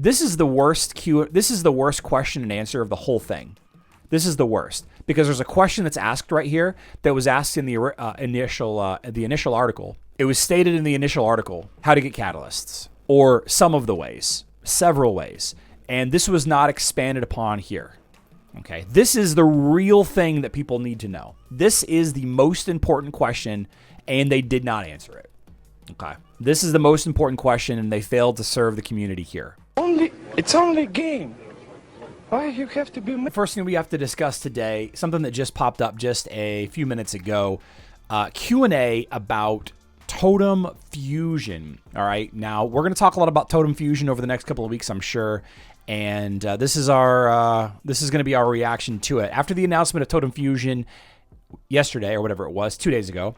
This is the worst This is the worst question and answer of the whole thing. This is the worst because there's a question that's asked right here that was asked in the initial article. It was stated in the initial article how to get catalysts, or some of the ways, several ways, and this was not expanded upon here. Okay, this is the real thing that people need to know. This is the most important question, and they did not answer it. Okay, this is the most important question, and they failed to serve the community here. It's only a game. Why you have to be... The first thing we have to discuss today, something that just popped up just a few minutes ago, Q&A about Totem Fusion. All right, now we're going to talk a lot about Totem Fusion over the next couple of weeks, I'm sure. And this is going to be our reaction to it. After the announcement of Totem Fusion yesterday, or whatever it was, 2 days ago,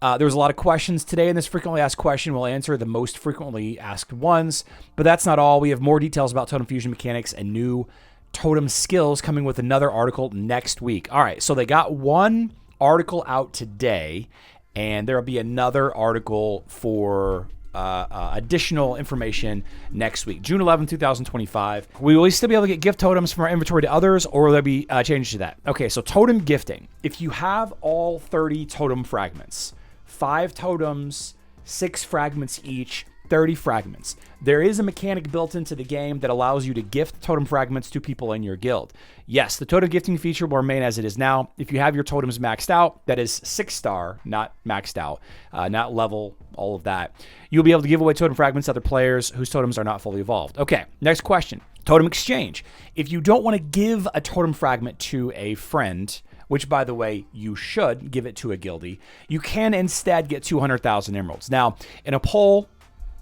there was a lot of questions today, and this frequently asked question will answer the most frequently asked ones. But that's not all. We have more details about Totem Fusion mechanics and new Totem skills coming with another article next week. All right, so they got one article out today, and there will be another article for additional information next week, June 11, 2025. We will still be able to get gift totems from our inventory to others, or will there be changes to that? Okay, so totem gifting. If you have all 30 totem fragments, 5 totems, 6 fragments each, 30 fragments. There is a mechanic built into the game that allows you to gift totem fragments to people in your guild. Yes, the totem gifting feature will remain as it is now. If you have your totems maxed out, that is 6-star, not maxed out, not level, all of that, you'll be able to give away totem fragments to other players whose totems are not fully evolved. Okay, next question. Totem exchange. If you don't want to give a totem fragment to a friend, which, by the way, you should give it to a guildie, you can instead get 200,000 emeralds. Now, in a poll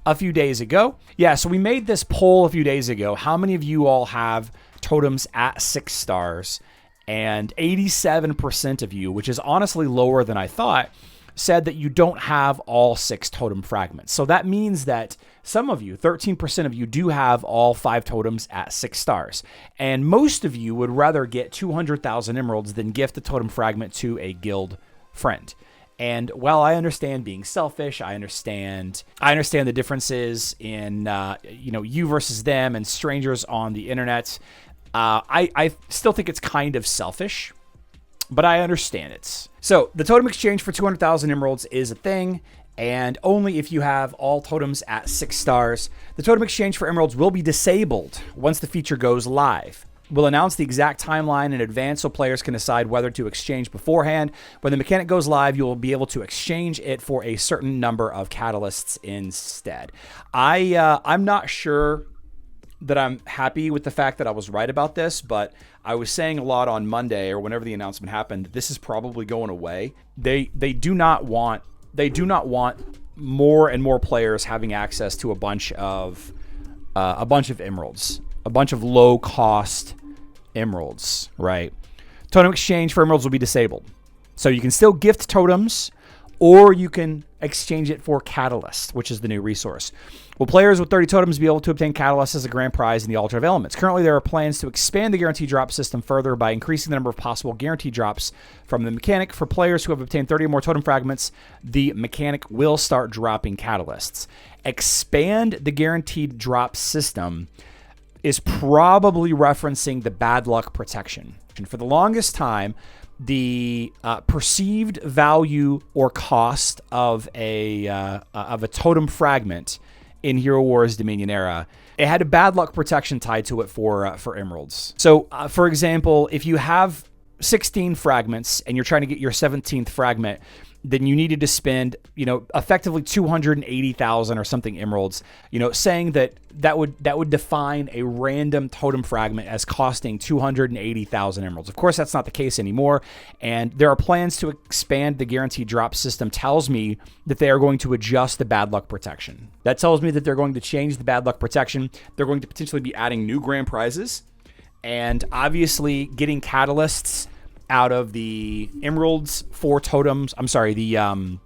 a few days ago. Yeah, so we made this poll a few days ago. How many of you all have totems at 6 stars? And 87% of you, which is honestly lower than I thought, said that you don't have all 6 totem fragments. So that means that some of you, 13% of you, do have all 5 totems at 6 stars. And most of you would rather get 200,000 emeralds than gift a totem fragment to a guild friend. And while I understand being selfish, I understand the differences in you versus them and strangers on the internet. I still think it's kind of selfish, but I understand it. So the totem exchange for 200,000 emeralds is a thing, and only if you have all totems at 6 stars. The totem exchange for emeralds will be disabled once the feature goes live. We'll announce the exact timeline in advance so players can decide whether to exchange beforehand. When the mechanic goes live, you will be able to exchange it for a certain number of catalysts instead. I'm not sure that I'm happy with the fact that I was right about this, but I was saying a lot on Monday or whenever the announcement happened, this is probably going away. They do not want more and more players having access to a bunch of emeralds, a bunch of low cost emeralds, right? Totem exchange for emeralds will be disabled. So you can still gift totems, or you can exchange it for catalyst, which is the new resource. Will players with 30 totems be able to obtain catalyst as a grand prize in the Altar of Elements? Currently, there are plans to expand the guarantee drop system further by increasing the number of possible guarantee drops from the mechanic. For players who have obtained 30 or more totem fragments, the mechanic will start dropping catalysts. Expand the guaranteed drop system is probably referencing the bad luck protection. And for the longest time, the perceived value or cost of a totem fragment in Hero Wars Dominion Era, it had a bad luck protection tied to it for emeralds. So, for example, if you have 16 fragments and you're trying to get your 17th fragment, then you needed to spend, effectively 280,000 or something emeralds, saying that would define a random totem fragment as costing 280,000 emeralds. Of course, that's not the case anymore. And there are plans to expand the guaranteed drop system. Tells me that they are going to adjust the bad luck protection. That tells me that they're going to change the bad luck protection. They're going to potentially be adding new grand prizes, and obviously getting catalysts out of the emeralds for totems. I'm sorry, the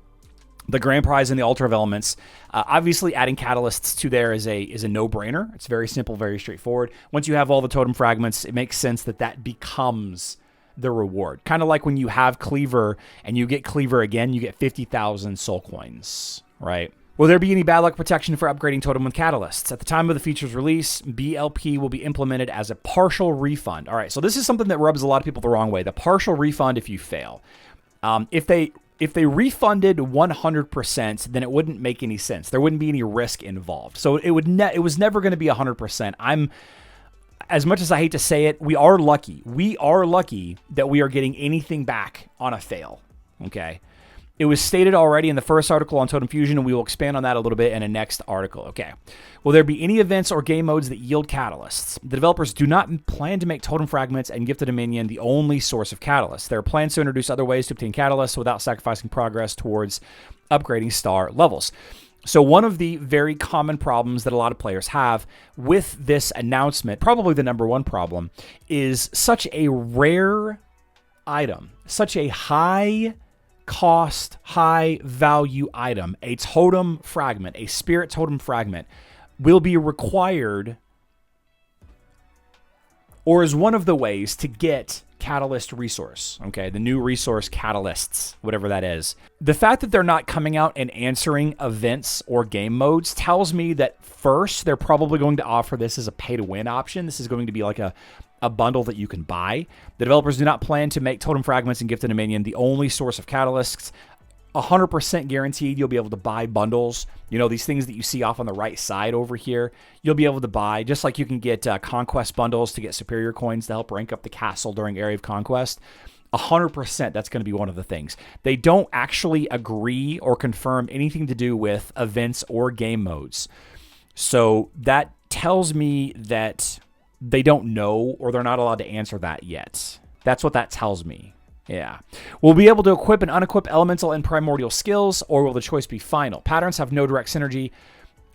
grand prize in the Altar of Elements. Obviously, adding catalysts to there is a no-brainer. It's very simple, very straightforward. Once you have all the totem fragments, it makes sense that becomes the reward. Kind of like when you have Cleaver and you get Cleaver again, you get 50,000 soul coins, right? Will there be any bad luck protection for upgrading Totem with catalysts? At the time of the feature's release, BLP will be implemented as a partial refund. All right, so this is something that rubs a lot of people the wrong way. The partial refund if you fail. If they refunded 100%, then it wouldn't make any sense. There wouldn't be any risk involved. So it was never going to be 100%. As much as I hate to say it, we are lucky. We are lucky that we are getting anything back on a fail. Okay. It was stated already in the first article on Totem Fusion, and we will expand on that a little bit in a next article. Okay. Will there be any events or game modes that yield catalysts? The developers do not plan to make Totem Fragments and Gifted Dominion the only source of catalysts. There are plans to introduce other ways to obtain catalysts without sacrificing progress towards upgrading star levels. So one of the very common problems that a lot of players have with this announcement, probably the number one problem, is such a rare item, such a high cost, high value item, a totem fragment, a spirit totem fragment, will be required or is one of the ways to get catalyst resource, okay? The new resource catalysts, whatever that is. The fact that they're not coming out and answering events or game modes tells me that first, they're probably going to offer this as a pay-to-win option. This is going to be like a bundle that you can buy. The developers do not plan to make Totem Fragments and Gifted Dominion the only source of catalysts. 100% guaranteed you'll be able to buy bundles. You know, these things that you see off on the right side over here, you'll be able to buy, just like you can get conquest bundles to get superior coins to help rank up the castle during Area of Conquest. 100% that's going to be one of the things. They don't actually agree or confirm anything to do with events or game modes. So that tells me that they don't know, or they're not allowed to answer that yet. That's what that tells me. Yeah. We'll be able to equip and unequip elemental and primordial skills, or will the choice be final? Patterns have no direct synergy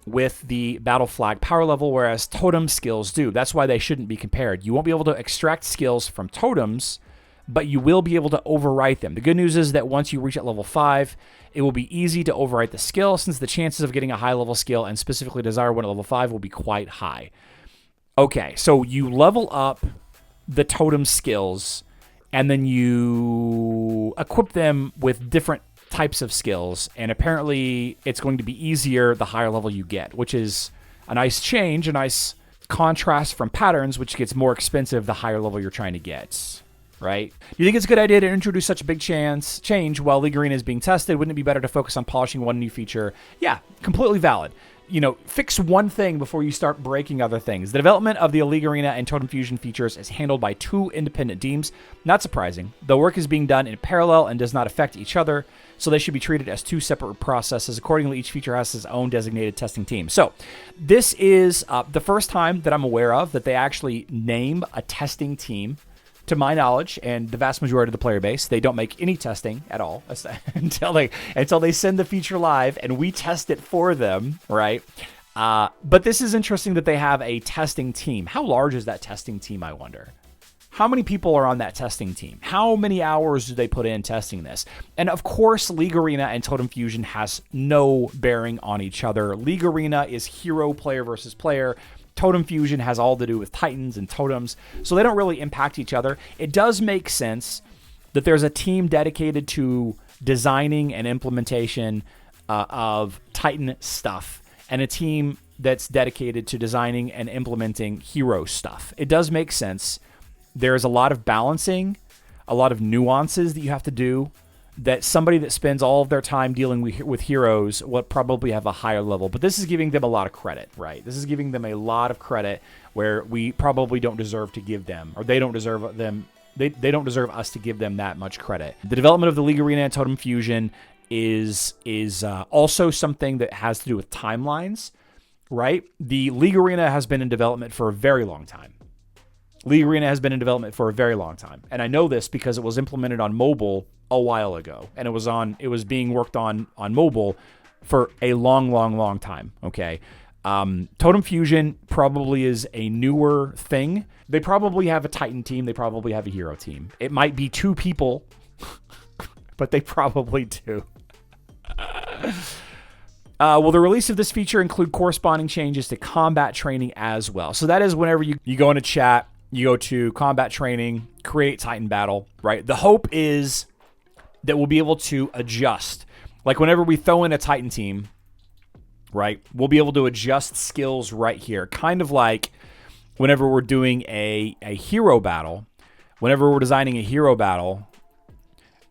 with the battle flag power level, whereas totem skills do. That's why they shouldn't be compared. You won't be able to extract skills from totems, but you will be able to overwrite them. The good news is that once you reach at level 5, it will be easy to overwrite the skill, since the chances of getting a high level skill and specifically desire one at level 5 will be quite high. Okay, so you level up the totem skills, and then you equip them with different types of skills, and apparently it's going to be easier the higher level you get, which is a nice change, a nice contrast from patterns, which gets more expensive the higher level you're trying to get, right? Do you think it's a good idea to introduce such a big change while League Arena is being tested? Wouldn't it be better to focus on polishing one new feature? Yeah, completely valid. You know, fix one thing before you start breaking other things. The development of the League Arena and Totem Fusion features is handled by 2 independent teams. Not surprising. The work is being done in parallel and does not affect each other, so they should be treated as 2 separate processes. Accordingly, each feature has its own designated testing team. So this is the first time that I'm aware of that they actually name a testing team. To my knowledge, and the vast majority of the player base, they don't make any testing at all until they send the feature live and we test it for them, right? But this is interesting that they have a testing team. How large is that testing team, I wonder? How many people are on that testing team? How many hours do they put in testing this? And of course, League Arena and Totem Fusion has no bearing on each other. League Arena is hero player versus player. Totem Fusion has all to do with Titans and Totems, so they don't really impact each other. It does make sense that there's a team dedicated to designing and implementation of Titan stuff, and a team that's dedicated to designing and implementing hero stuff. It does make sense. There's a lot of balancing, a lot of nuances that you have to do, that somebody that spends all of their time dealing with heroes will probably have a higher level. But this is giving them a lot of credit, right? This is giving them a lot of credit where we probably don't deserve to give them, or they don't deserve them. They don't deserve us to give them that much credit. The development of the League Arena and Totem Fusion is also something that has to do with timelines, right? The League Arena has been in development for a very long time. League Arena has been in development for a very long time. And I know this because it was implemented on mobile a while ago. And it was being worked on mobile for a long time. Okay. Totem Fusion probably is a newer thing. They probably have a Titan team. They probably have a hero team. It might be 2 people, but they probably do. Will the release of this feature include corresponding changes to combat training as well? So that is whenever you go into chat, you go to combat training, create Titan battle, right? The hope is that we'll be able to adjust. Like whenever we throw in a Titan team, right? We'll be able to adjust skills right here. Kind of like whenever we're doing a hero battle, whenever we're designing a hero battle,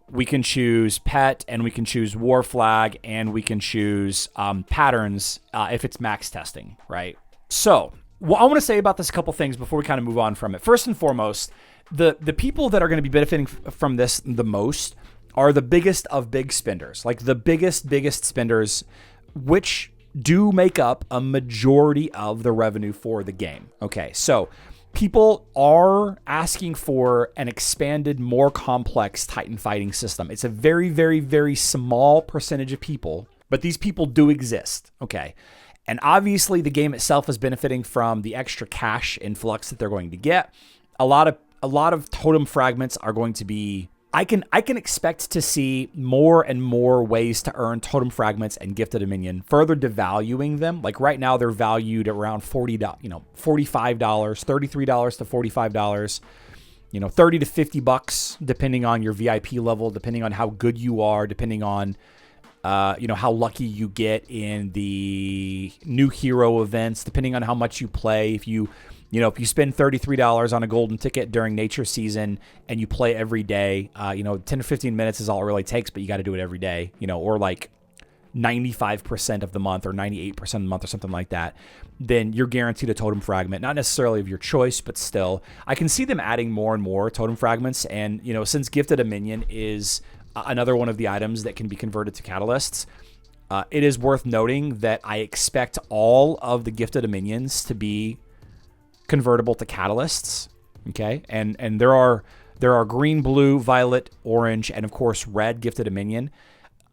we can choose pet and we can choose war flag and we can choose patterns if it's max testing, right? So what I want to say about this a couple things before we kind of move on from it. First and foremost, the people that are going to be benefiting from this the most are the biggest of big spenders, like the biggest spenders, which do make up a majority of the revenue for the game. Okay, so people are asking for an expanded, more complex Titan fighting system. It's a very, very, very small percentage of people, but these people do exist. Okay. And obviously the game itself is benefiting from the extra cash influx that they're going to get. A lot of totem fragments are going to be, I can expect to see more and more ways to earn totem fragments and gifted dominion, further devaluing them. Like right now, they're valued at around $45, $33 to $45, $30 to $50, depending on your VIP level, depending on how good you are, depending on how lucky you get in the new hero events, depending on how much you play. If you spend $33 on a golden ticket during nature season and you play every day, 10 or 15 minutes is all it really takes, but you got to do it every day, or like 95% of the month or 98% of the month or something like that, then you're guaranteed a totem fragment, not necessarily of your choice, but still. I can see them adding more and more totem fragments. And, since gifted dominion is another one of the items that can be converted to catalysts, it is worth noting that I expect all of the gifted dominions to be convertible to catalysts, okay? And there are green, blue, violet, orange, and of course red gifted dominion.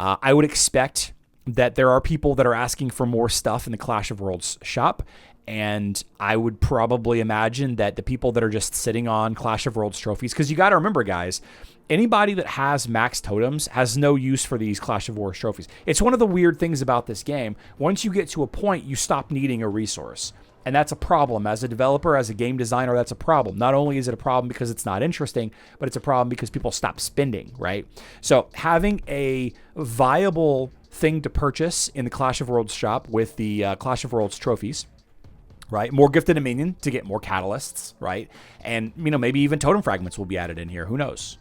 I would expect that there are people that are asking for more stuff in the Clash of Worlds shop, and I would probably imagine that the people that are just sitting on Clash of Worlds trophies, because you got to remember, guys, anybody that has max totems has no use for these Clash of Worlds trophies. It's one of the weird things about this game. Once you get to a point, you stop needing a resource. And that's a problem. As a developer, as a game designer, that's a problem. Not only is it a problem because it's not interesting, but it's a problem because people stop spending, right? So having a viable thing to purchase in the Clash of Worlds shop with the Clash of Worlds trophies, right? More gifted dominion to get more catalysts, right? And, maybe even totem fragments will be added in here. Who knows?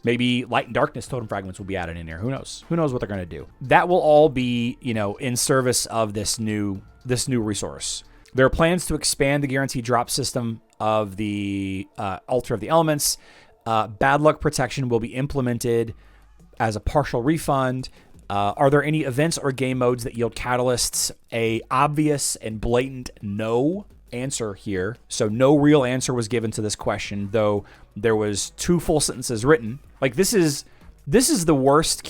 Maybe light and darkness totem fragments will be added in here. Who knows? Who knows what they're going to do? That will all be, in service of this new resource. There are plans to expand the guaranteed drop system of the Altar of the Elements. Bad luck protection will be implemented as a partial refund. Are there any events or game modes that yield catalysts? A obvious and blatant no answer here. So no real answer was given to this question, though there was 2 full sentences written. Like this is the worst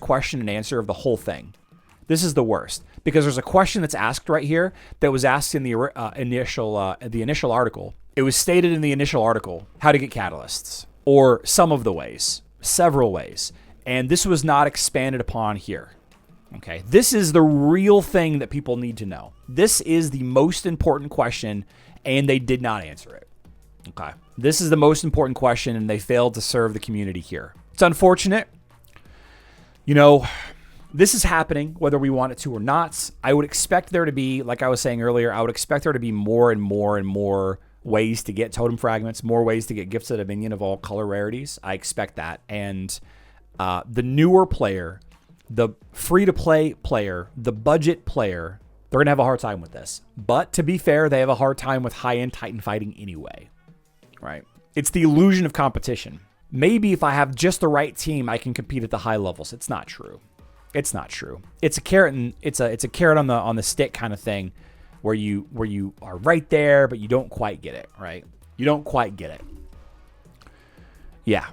question and answer of the whole thing. This is the worst because there's a question that's asked right here that was asked in the initial article. It was stated in the initial article how to get catalysts, or some of the ways, several ways, and this was not expanded upon here. Okay, this is the real thing that people need to know. This is the most important question, and they did not answer it. Okay, this is the most important question, and they failed to serve the community here. It's unfortunate. This is happening whether we want it to or not. I would expect there to be, like I was saying earlier, I would expect there to be more and more and more ways to get totem fragments, more ways to get gifts of dominion of all color rarities. I expect that. And the newer player, the free-to-play player, the budget player, they're going to have a hard time with this. But to be fair, they have a hard time with high-end Titan fighting anyway, right? It's the illusion of competition. Maybe if I have just the right team, I can compete at the high levels. It's not true. It's not true. It's a carrot and it's a carrot on the stick kind of thing, where you are right there, but you don't quite get it, right? You don't quite get it. Yeah.